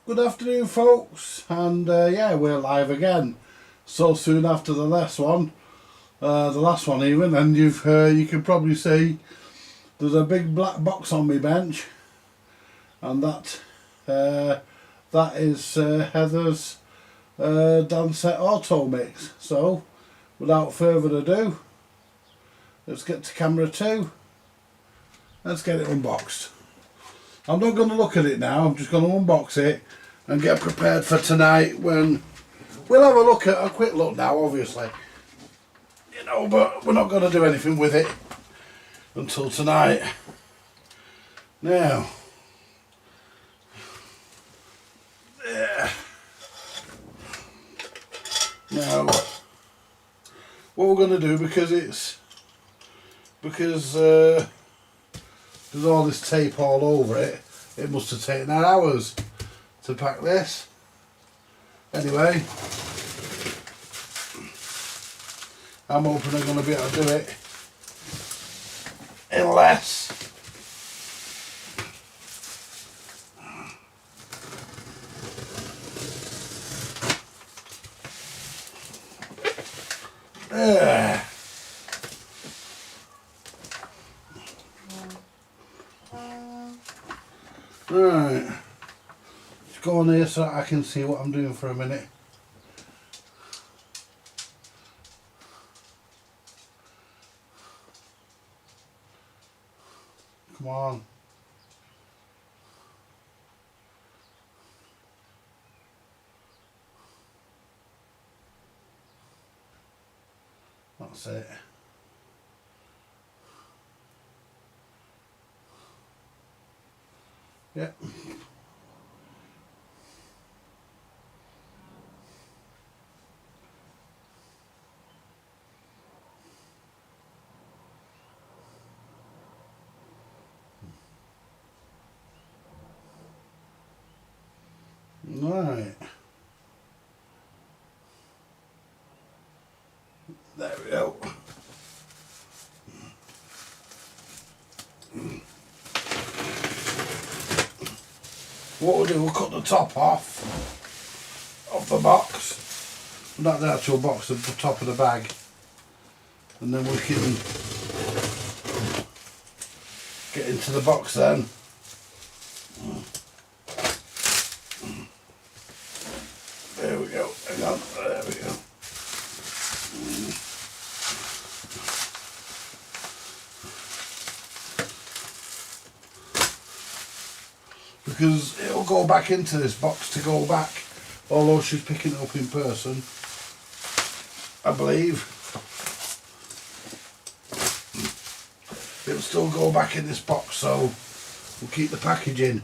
Good afternoon, folks, and yeah, we're live again. So soon after the last one, even, and you can probably see there's a big black box on my bench, and that is Heather's Dansette Automix. So, without further ado, let's get to camera 2. Let's get it unboxed. I'm not going to look at it now, I'm just going to unbox it and get prepared for tonight when we'll have a quick look now, obviously. You know, but we're not going to do anything with it until tonight. Now, now, what we're going to do, because there's all this tape all over it, it must have taken hours to pack this. Anyway, I'm hoping I'm going to be able to do it in less. Right, let's go on here so that I can see what I'm doing for a minute. Come on. That's it. Yep. Right. There we go. What we'll do, we'll cut the top off the box, not the actual box, the top of the bag, and then we can get into the box then. There we go, hang on, there we go. Because it'll go back into this box to go back, although she's picking it up in person, I believe. It'll still go back in this box, so we'll keep the packaging.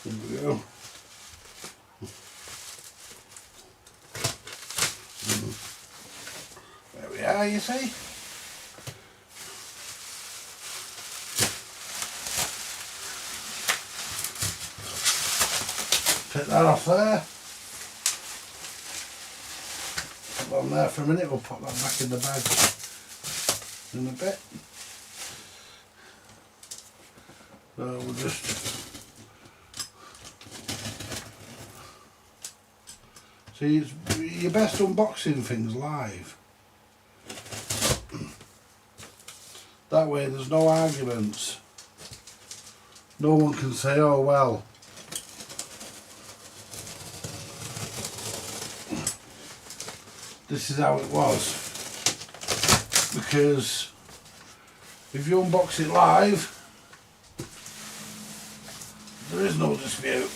There we go. There we are, you see. Take that off there. Put that on there for a minute, we'll put that back in the bag in a bit. So we'll just see, you're best unboxing things live. That way there's no arguments. No one can say, oh well, this is how it was. Because if you unbox it live, there is no dispute.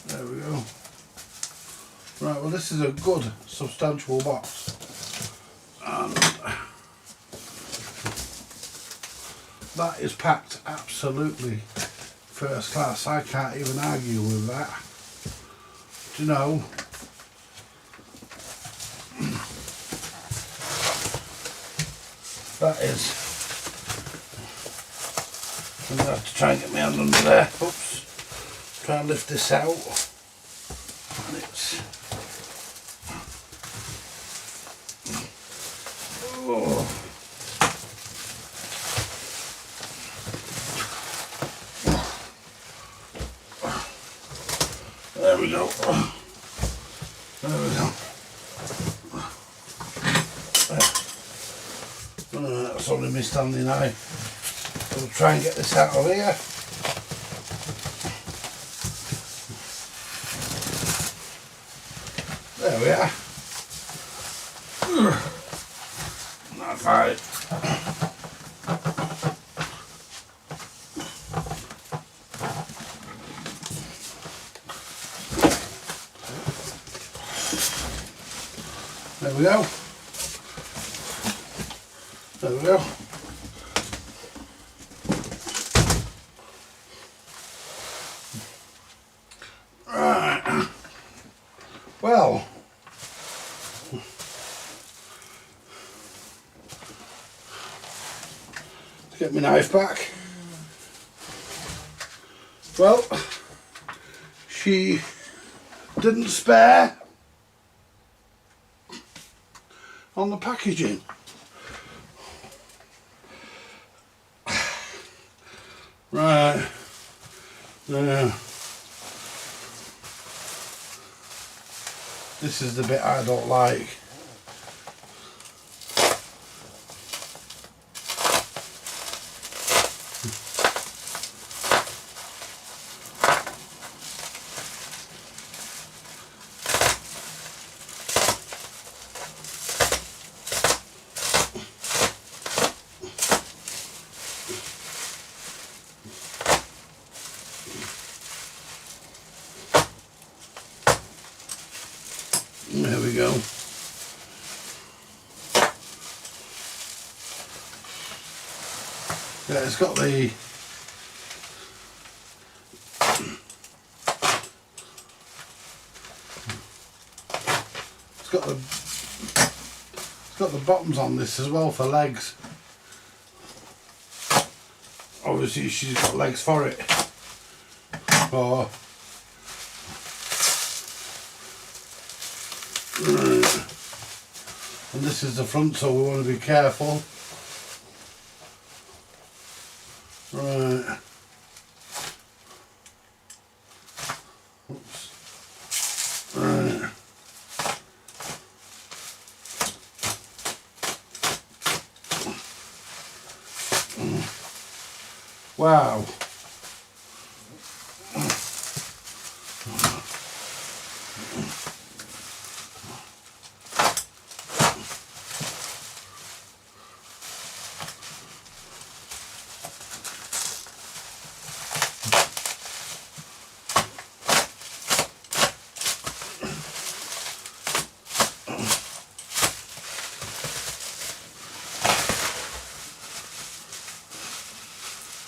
There we go. Right, well this is a good substantial box, and that is packed absolutely first class. I can't even argue with that. Do you know, That is. I'm going to have to try and get my hand under there. Oops. Try and lift this out. And it's. Oh. There we go. There we go. That's only me standing eye. We'll try and get this out of here. There we are. That's right. There we go. There we go. Right. Well. Let's get my knife back. Well, she didn't spare on the packaging. Right, now, this is the bit I don't like. There we go. Yeah, it's got the bottoms on this as well for legs. Obviously she's got legs for it. Or and this is the front, so we want to be careful. Right. Oops. Right. Wow.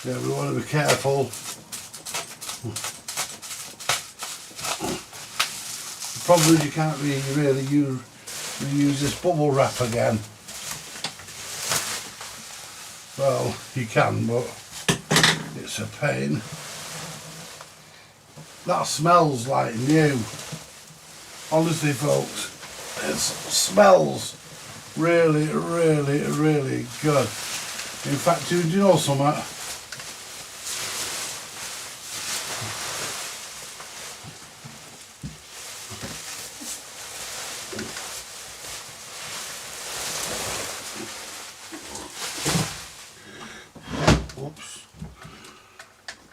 Yeah, we want to be careful. The problem is you can't really reuse this bubble wrap again. Well, you can, but it's a pain. That smells like new. Honestly, folks, it smells really, really, really good. In fact, do you know something? Oops.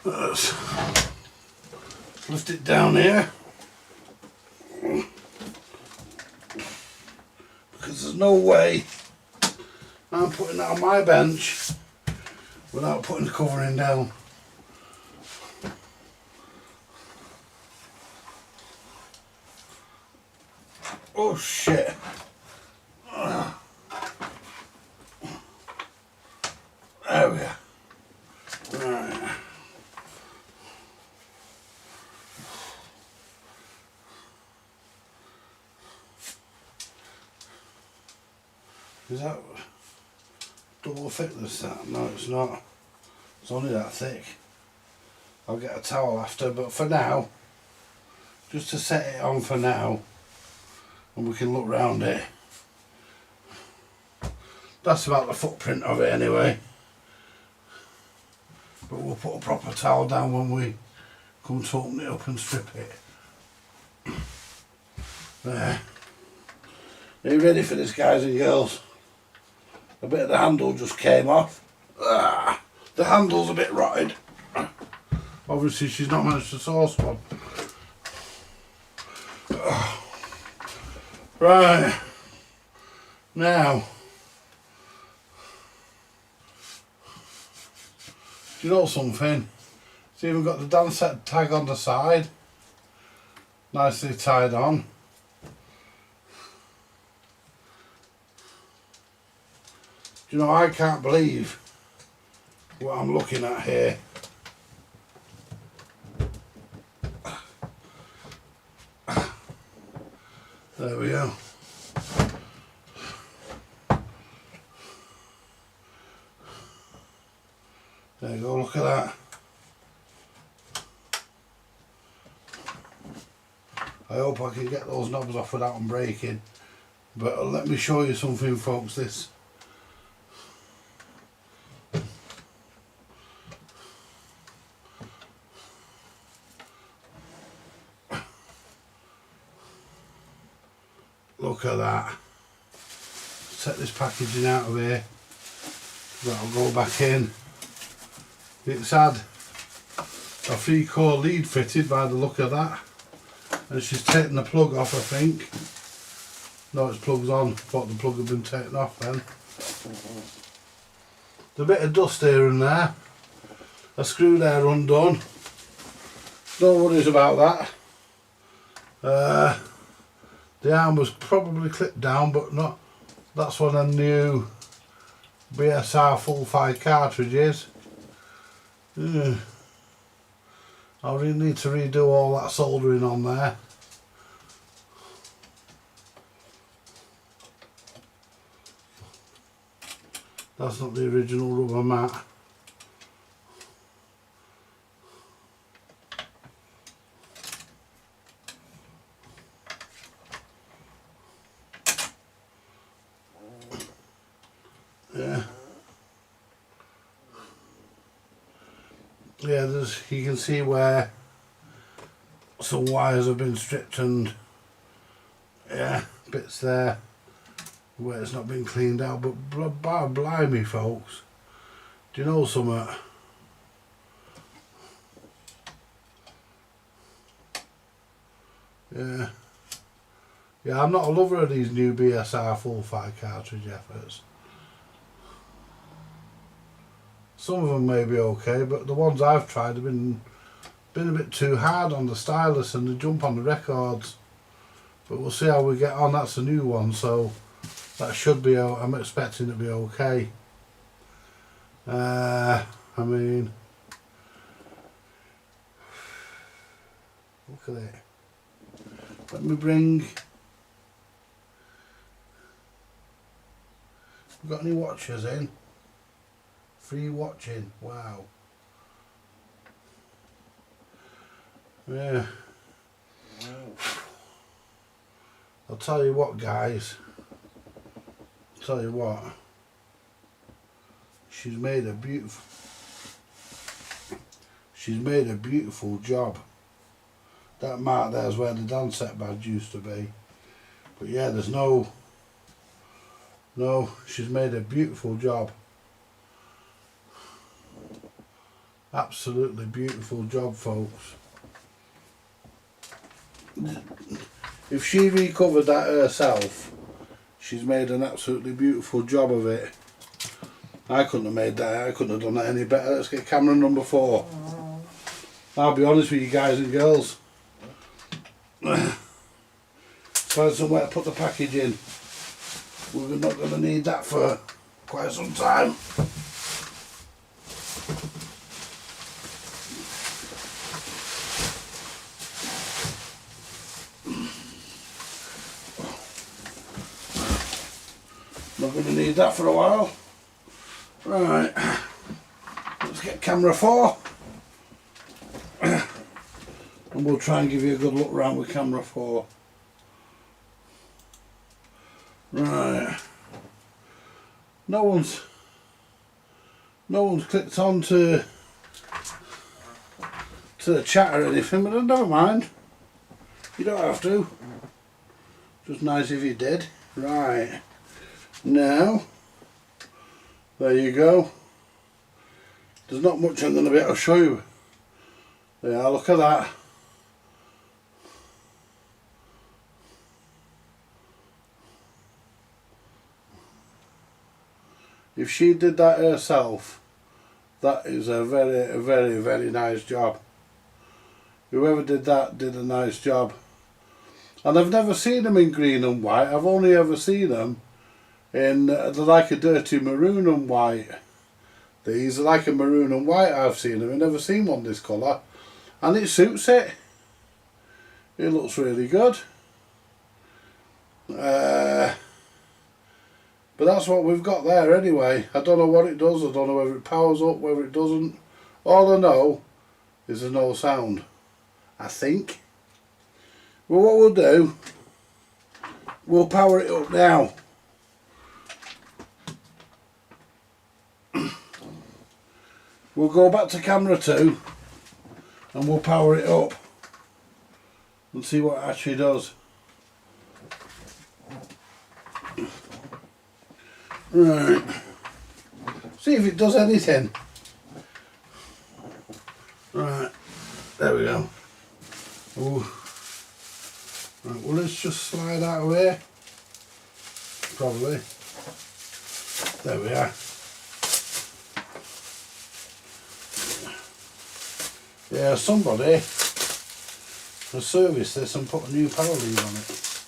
Let's lift it down here. Because there's no way I'm putting that on my bench without putting the covering down. Oh shit. There we are. Right. Is that double thickness that. No, it's not. It's only that thick. I'll get a towel after, but for now, just to set it on for now, and we can look round it. That's about the footprint of it anyway. But we'll put a proper towel down when we come to open it up and strip it. There. Are you ready for this, guys and girls? A bit of the handle just came off. The handle's a bit rotted. Obviously she's not managed to source one. Right. Now, do you know something? It's even got the Dansette tag on the side. Nicely tied on. Do you know, I can't believe what I'm looking at here. There we go. There you go, look at that. I hope I can get those knobs off without them breaking. But let me show you something, folks. This. Look at that. Set this packaging out of here. That'll go back in. It's had a 3-core lead fitted by the look of that. And she's taken the plug off, I think. No, it's plugged on. Thought the plug had been taken off then. There's a bit of dust here and there. A screw there undone. No worries about that. The arm was probably clipped down, but not. That's one of the new BSR full-5 cartridges. I really need to redo all that soldering on there. That's not the original rubber mat. Yeah, you can see where some wires have been stripped and bits there where it's not been cleaned out, but blimey folks, do you know something? Yeah, I'm not a lover of these new BSR full-5 cartridge efforts. Some of them may be okay, but the ones I've tried have been a bit too hard on the stylus and the jump on the records. But we'll see how we get on. That's a new one, so that should be, I'm expecting it to be okay. I mean, look at it. Let me bring, we got any watchers in? Free watching, wow. Yeah. I'll tell you what, guys. I'll tell you what. She's made a beautiful job. That mark there's where the Dansette badge used to be. But yeah, there's no, she's made a beautiful job. Absolutely beautiful job, folks. If she recovered that herself, she's made an absolutely beautiful job of it. I couldn't have made that, I couldn't have done that any better. Let's get camera number 4. I'll be honest with you guys and girls. Find somewhere to put the package in. We're not going to need that for quite some time. Not going to need that for a while. Right, let's get camera 4 and we'll try and give you a good look round with camera 4. Right, no one's clicked on to the chat or anything, but never mind, you don't have to, just nice if you did. Right, now there you go. There's not much I'm going to be able to show you. Yeah, look at that. If she did that herself, that is a very nice job. Whoever did that did a nice job. And I've never seen them in green and white. I've only ever seen them in they're like a dirty maroon and white. These are like a maroon and white. I've seen them. I've never seen one this colour, and it suits it. It looks really good. But that's what we've got there anyway. I don't know what it does. I don't know whether it powers up, whether it doesn't. All I know is there's no sound, I think. Well, what we'll do, we'll power it up now. We'll go back to camera 2 and we'll power it up and see what it actually does. Right, see if it does anything. Right, there we go. Ooh. Right, well, let's just slide out of here. Probably. There we are. Yeah, somebody has serviced this and put a new power lead on it.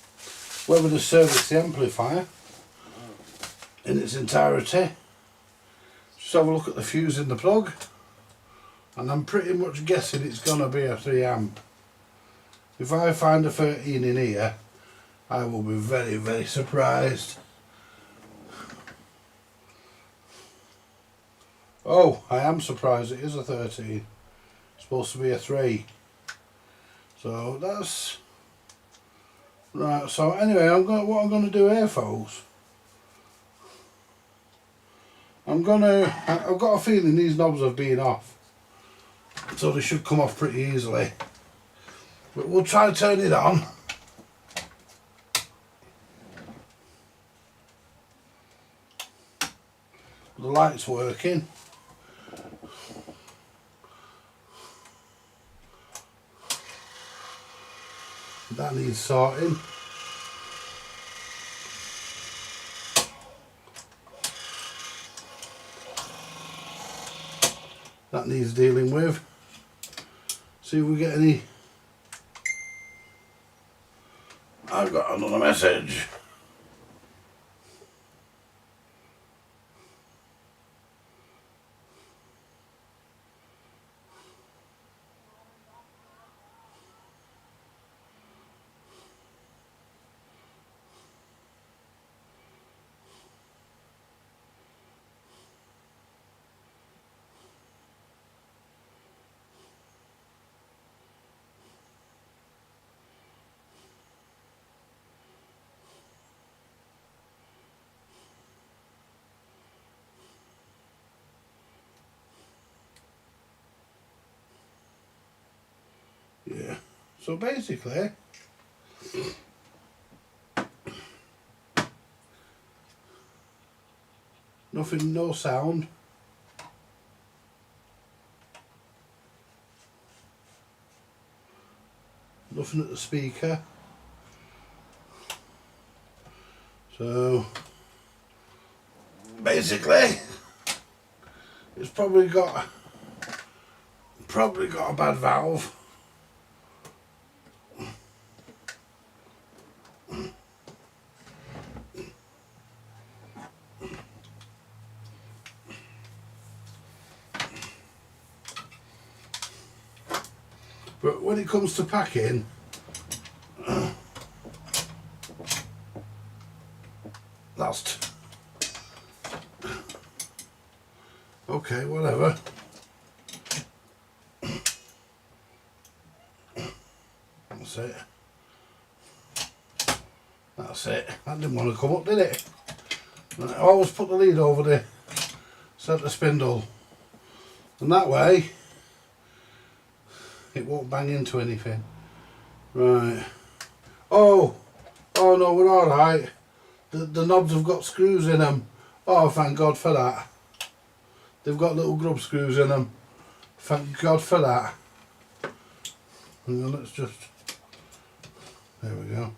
Whether they serviced the amplifier in its entirety, just have a look at the fuse in the plug, and I'm pretty much guessing it's going to be a 3 amp. If I find a 13 in here, I will be very surprised. Oh, I am surprised it is a 13. It's supposed to be a 3. So that's right. So anyway, what I'm going to do here, folks, I've got a feeling these knobs have been off, so they should come off pretty easily. But we'll try to turn it on. The light's working. That needs sorting. That needs dealing with. See if we get any. I've got another message. Yeah, so basically nothing, no sound. Nothing at the speaker. So basically it's probably got a bad valve. But when it comes to packing, Okay, whatever. That's it. That's it. That didn't want to come up, did it? Right, I always put the lead over the centre spindle, and that way it won't bang into anything. Right. Oh no, we're alright. The knobs have got screws in them. Oh, thank God for that. They've got little grub screws in them. Thank God for that. Hang on, let's just... There we go.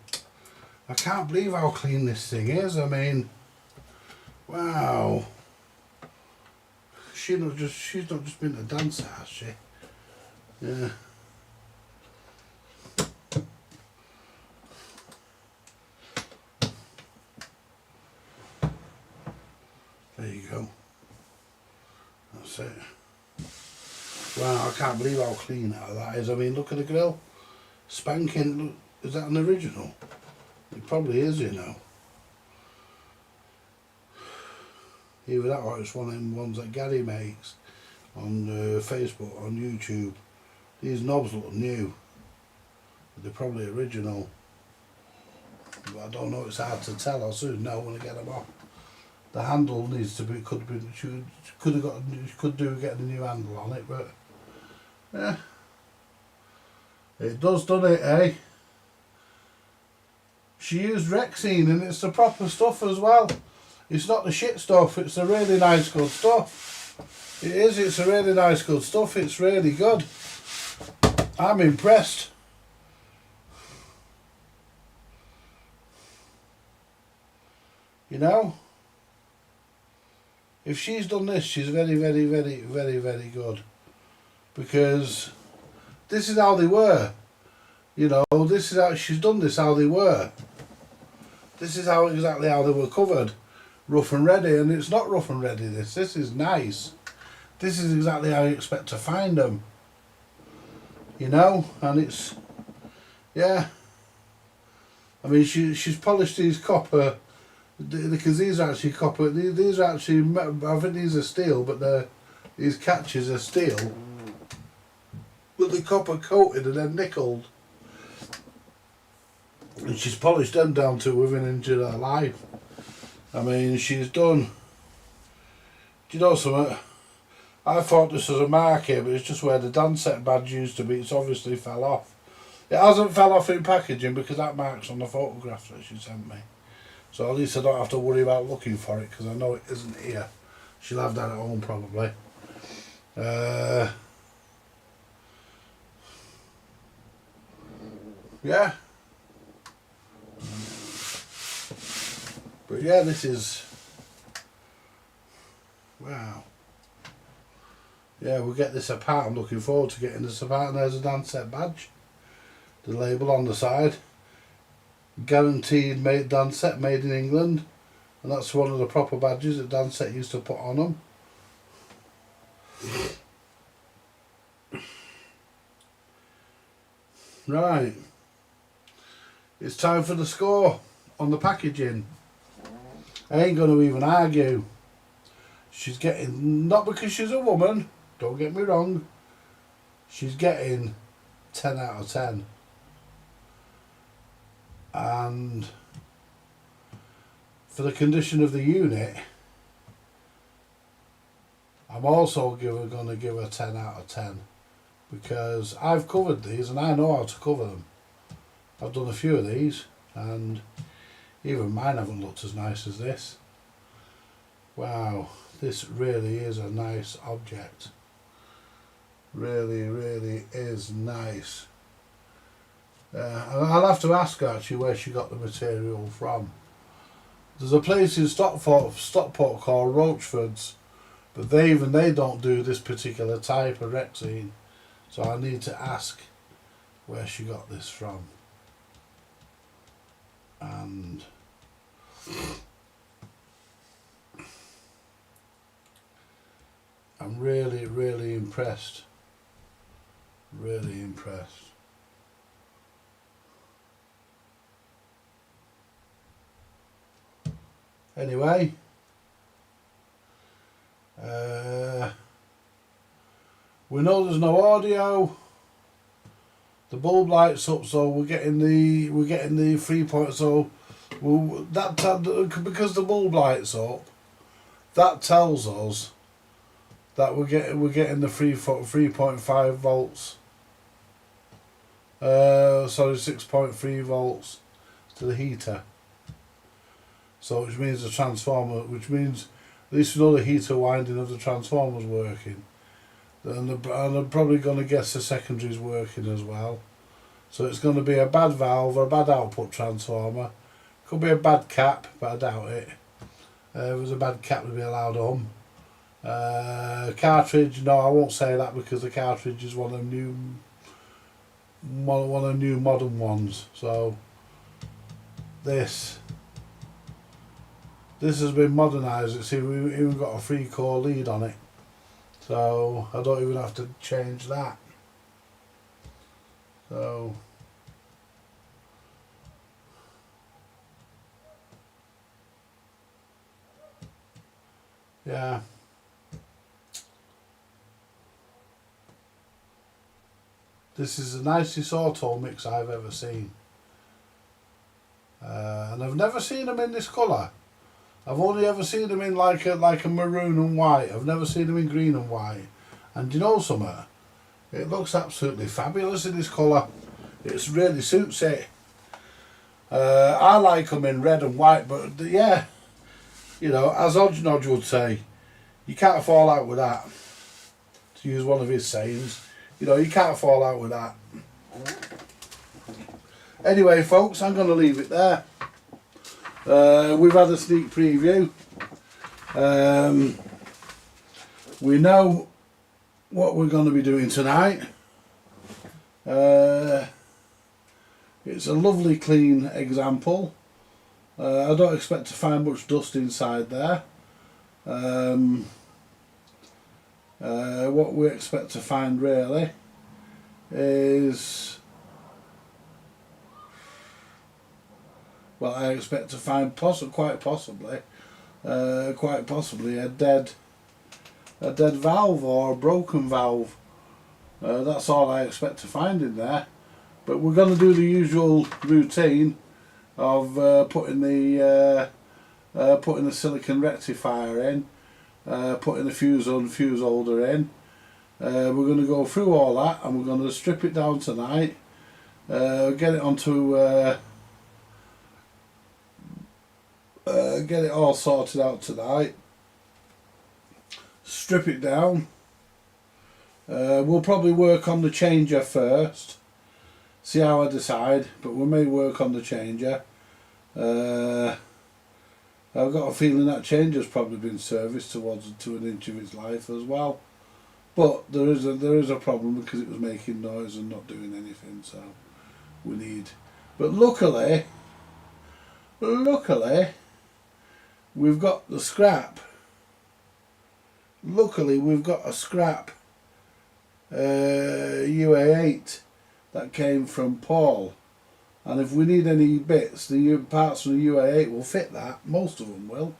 I can't believe how clean this thing is. I mean, wow. She's not just been a dancer, has she? Yeah. There you go. That's it. Wow, I can't believe how clean that is. I mean, look at the grill. Spanking. Look, is that an original? It probably is, you know. Either that or it's one of them ones that Gary makes on Facebook, on YouTube. These knobs look new. They're probably original. But I don't know, it's hard to tell. I'll soon know when I get them off. The handle needs to be, could do getting a new handle on it, but yeah. It does, doesn't it, eh? She used Rexine and it's the proper stuff as well. It's not the shit stuff, it's the really nice good stuff. It is, it's a really nice good stuff, it's really good. I'm impressed. You know? If she's done this, she's very, very, very, very, very good. Because this is how they were. You know, this is how she's done this, how they were. This is how exactly how they were covered. Rough and ready, and it's not rough and ready, this is nice. This is exactly how you expect to find them. You know, and it's, yeah. I mean, she's polished these copper, because these are actually copper, these are actually, I think these are steel, but these catches are steel. But the copper coated and then nickeled. And she's polished them down to within an inch of her life. I mean, she's done. Do you know something? I thought this was a marker, but it's just where the Dansette badge used to be. It's obviously fell off. It hasn't fell off in packaging because that mark's on the photograph that she sent me. So at least I don't have to worry about looking for it because I know it isn't here. She'll have that at home probably. Yeah. But yeah, this is, wow. Yeah, we'll get this apart. I'm looking forward to getting this apart. And there's a Dansette badge. The label on the side. Guaranteed made Dansette, made in England. And that's one of the proper badges that Dansette used to put on them. Right. It's time for the score on the packaging. I ain't going to even argue. She's getting, not because she's a woman, don't get me wrong, she's getting 10 out of 10. And for the condition of the unit, I'm also going to give her 10 out of 10 because I've covered these and I know how to cover them. I've done a few of these and even mine haven't looked as nice as this. Wow, this really is a nice object. Really, really is nice. I'll have to ask her actually where she got the material from. There's a place in Stockport called Rochford's, but they don't do this particular type of Rexine. So I need to ask where she got this from. And I'm really, really impressed. Really impressed. Anyway, We know there's no audio. The bulb lights up, so we're getting the 3 point. So because the bulb lights up, that tells us that we're getting the 3.5 volts. Sorry, 6.3 volts to the heater. So which means the transformer, which means at least we know the heater winding of the transformer's working. And I'm probably going to guess the secondary's working as well. So it's going to be a bad valve or a bad output transformer. Could be a bad cap, but I doubt it. If it was a bad cap, it'd be allowed home. Cartridge, no, I won't say that because the cartridge is one of the new modern ones. So this has been modernised. See, we've even got a 3-core lead on it, so I don't even have to change that. So yeah. This is the nicest Automix I've ever seen. And I've never seen them in this colour. I've only ever seen them in like a maroon and white. I've never seen them in green and white. And do you know something? It looks absolutely fabulous in this colour. It really suits it. I like them in red and white, but yeah, you know, as Odgenodge would say, you can't fall out with that. To use one of his sayings. You know, you can't fall out with that. Anyway, folks, I'm going to leave it there. We've had a sneak preview. We know what we're going to be doing tonight. It's a lovely clean example. I don't expect to find much dust inside there. What we expect to find really is, well, I expect to find quite possibly a dead valve or a broken valve. That's all I expect to find in there. But we're going to do the usual routine of putting the silicon rectifier in. Putting the fuse holder in. We're going to go through all that and we're going to strip it down tonight. Get it onto get it all sorted out tonight. Strip it down. We'll probably work on the changer first. See how I decide, but we may work on the changer. I've got a feeling that changer's probably been serviced to an inch of its life as well. But there is a problem because it was making noise and not doing anything, so we need. But luckily we've got the scrap. Luckily we've got a scrap UA8 that came from Paul. And if we need any bits, the parts from the UA8 will fit that. Most of them will.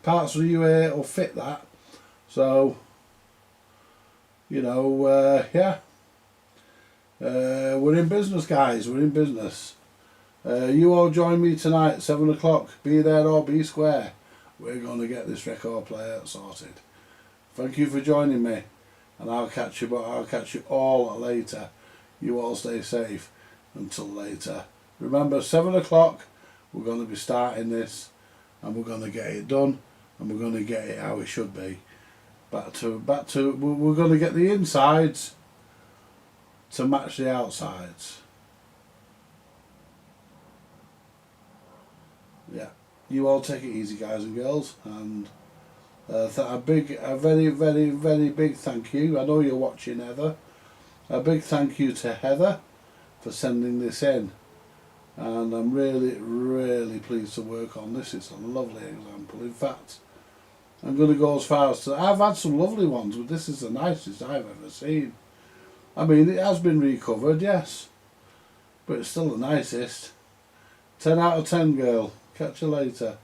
Parts from the UA8 will fit that. So, you know, yeah. We're in business, guys. We're in business. You all join me tonight, 7 o'clock. Be there or be square. We're going to get this record player sorted. Thank you for joining me. And I'll catch you all later. You all stay safe. Until later. Remember, 7 o'clock we're going to be starting this and we're going to get it done and we're going to get it how it should be. Back to we're going to get the insides to match the outsides. Yeah, you all take it easy, guys and girls, and a very big thank you. I know you're watching, Heather. A big thank you to Heather for sending this in, and I'm really pleased to work on this. It's a lovely example. In fact, I'm going to go as far as to, I've had some lovely ones, but this is the nicest I've ever seen. I mean, it has been recovered, yes, but it's still the nicest. 10 out of 10, girl. Catch you later.